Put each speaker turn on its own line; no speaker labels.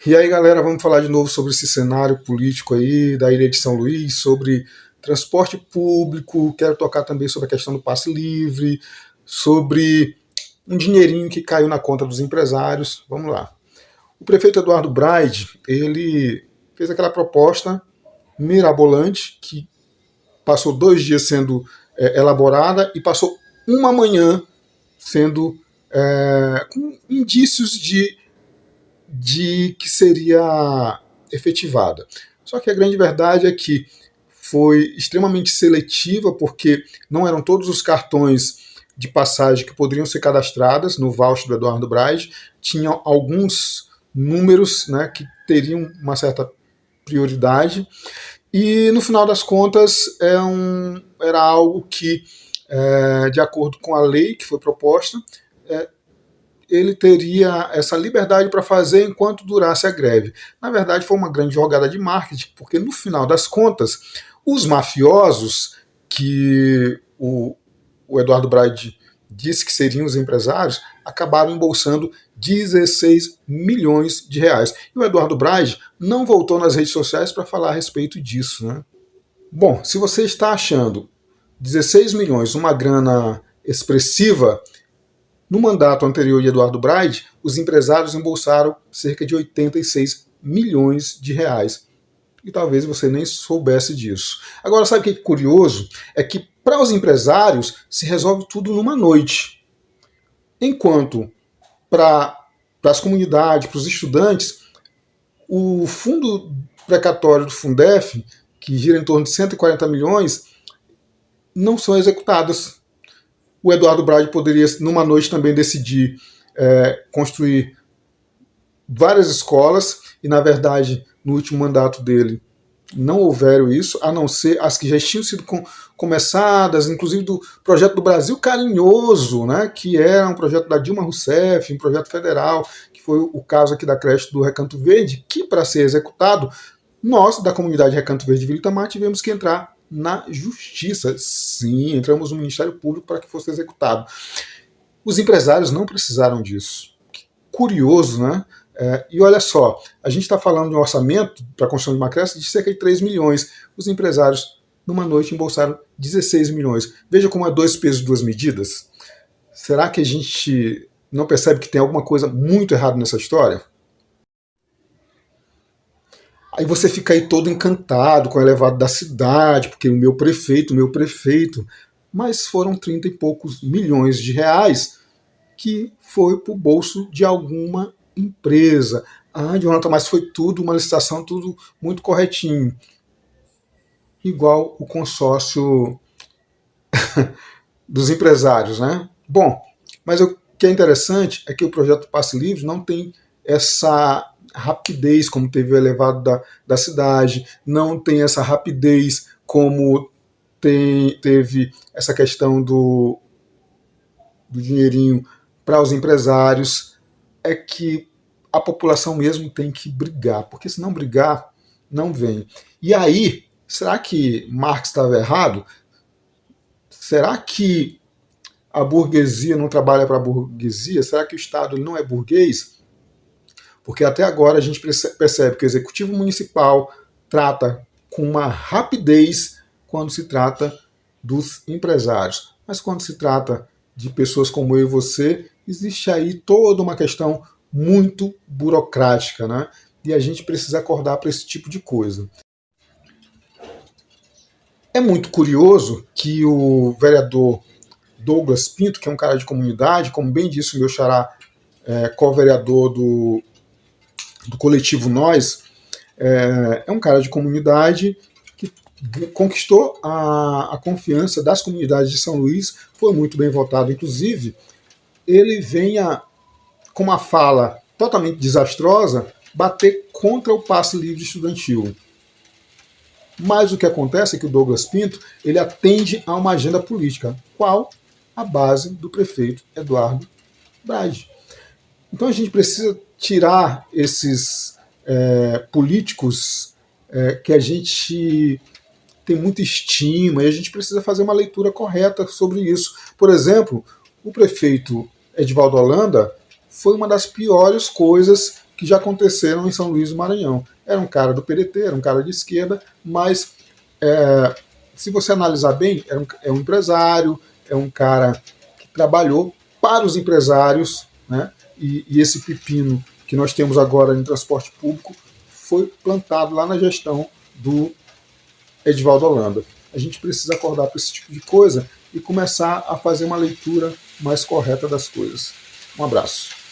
E aí, galera, vamos falar de novo sobre esse cenário político aí da Ilha de São Luís, sobre transporte público, quero tocar também sobre a questão do passe livre, sobre um dinheirinho que caiu na conta dos empresários. Vamos lá. O prefeito Eduardo Braide, ele fez aquela proposta mirabolante que passou 2 dias sendo elaborada e passou uma manhã sendo com indícios de que seria efetivada. Só que a grande verdade é que foi extremamente seletiva, porque não eram todos os cartões de passagem que poderiam ser cadastradas no voucher do Eduardo Braide, tinham alguns números, né, que teriam uma certa prioridade, e no final das contas era algo que, de acordo com a lei que foi proposta, ele teria essa liberdade para fazer enquanto durasse a greve. Na verdade, foi uma grande jogada de marketing, porque no final das contas, os mafiosos, que o Eduardo Braide disse que seriam os empresários, acabaram embolsando 16 milhões de reais. E o Eduardo Braide não voltou nas redes sociais para falar a respeito disso, né? Bom, se você está achando 16 milhões uma grana expressiva, no mandato anterior de Eduardo Braide, os empresários embolsaram cerca de 86 milhões de reais. E talvez você nem soubesse disso. Agora, sabe o que é curioso? É que para os empresários se resolve tudo numa noite. Enquanto para as comunidades, para os estudantes, o fundo precatório do Fundef, que gira em torno de 140 milhões, não são executadas. O Eduardo Braide poderia, numa noite, também decidir construir várias escolas, e, na verdade, no último mandato dele, não houveram isso, a não ser as que já tinham sido começadas, inclusive do projeto do Brasil Carinhoso, né, que era um projeto da Dilma Rousseff, um projeto federal, que foi o caso aqui da creche do Recanto Verde, que, para ser executado, nós, da comunidade Recanto Verde de Vila Itamar, tivemos que entrar na justiça. Sim, entramos no Ministério Público para que fosse executado. Os empresários não precisaram disso. Que curioso, né? E olha só, a gente está falando de um orçamento para a construção de uma creche de cerca de 3 milhões. Os empresários, numa noite, embolsaram 16 milhões. Veja como é 2 pesos, 2 medidas. Será que a gente não percebe que tem alguma coisa muito errada nessa história? Aí você fica aí todo encantado com o elevado da cidade, porque o meu prefeito. Mas foram 30 e poucos milhões de reais que foi para o bolso de alguma empresa. Ah, Jonathan, mas foi tudo uma licitação, tudo muito corretinho. Igual o consórcio dos empresários, né? Bom, mas o que é interessante é que o projeto Passe Livre não tem essa rapidez como teve o elevado da cidade, não tem essa rapidez como teve essa questão do dinheirinho para os empresários. É que a população mesmo tem que brigar, porque se não brigar, não vem. E aí, será que Marx estava errado? Será que a burguesia não trabalha para a burguesia? Será que o Estado ele não é burguês? Porque até agora a gente percebe que o Executivo Municipal trata com uma rapidez quando se trata dos empresários. Mas quando se trata de pessoas como eu e você, existe aí toda uma questão muito burocrática, né? E a gente precisa acordar para esse tipo de coisa. É muito curioso que o vereador Douglas Pinto, que é um cara de comunidade, como bem disse o meu xará, co-vereador do coletivo Nós, é um cara de comunidade que conquistou a confiança das comunidades de São Luís, foi muito bem votado. Inclusive, ele venha com uma fala totalmente desastrosa bater contra o passe livre estudantil. Mas o que acontece é que o Douglas Pinto ele atende a uma agenda política. Qual? A base do prefeito Eduardo Braide. Então a gente precisa tirar esses políticos que a gente tem muita estima e a gente precisa fazer uma leitura correta sobre isso. Por exemplo, o prefeito Edivaldo Holanda foi uma das piores coisas que já aconteceram em São Luís do Maranhão. Era um cara do PDT, era um cara de esquerda, mas se você analisar bem, é um empresário, é um cara que trabalhou para os empresários, né? E esse pepino que nós temos agora em transporte público foi plantado lá na gestão do Edivaldo Holanda. A gente precisa acordar para esse tipo de coisa e começar a fazer uma leitura mais correta das coisas. Um abraço.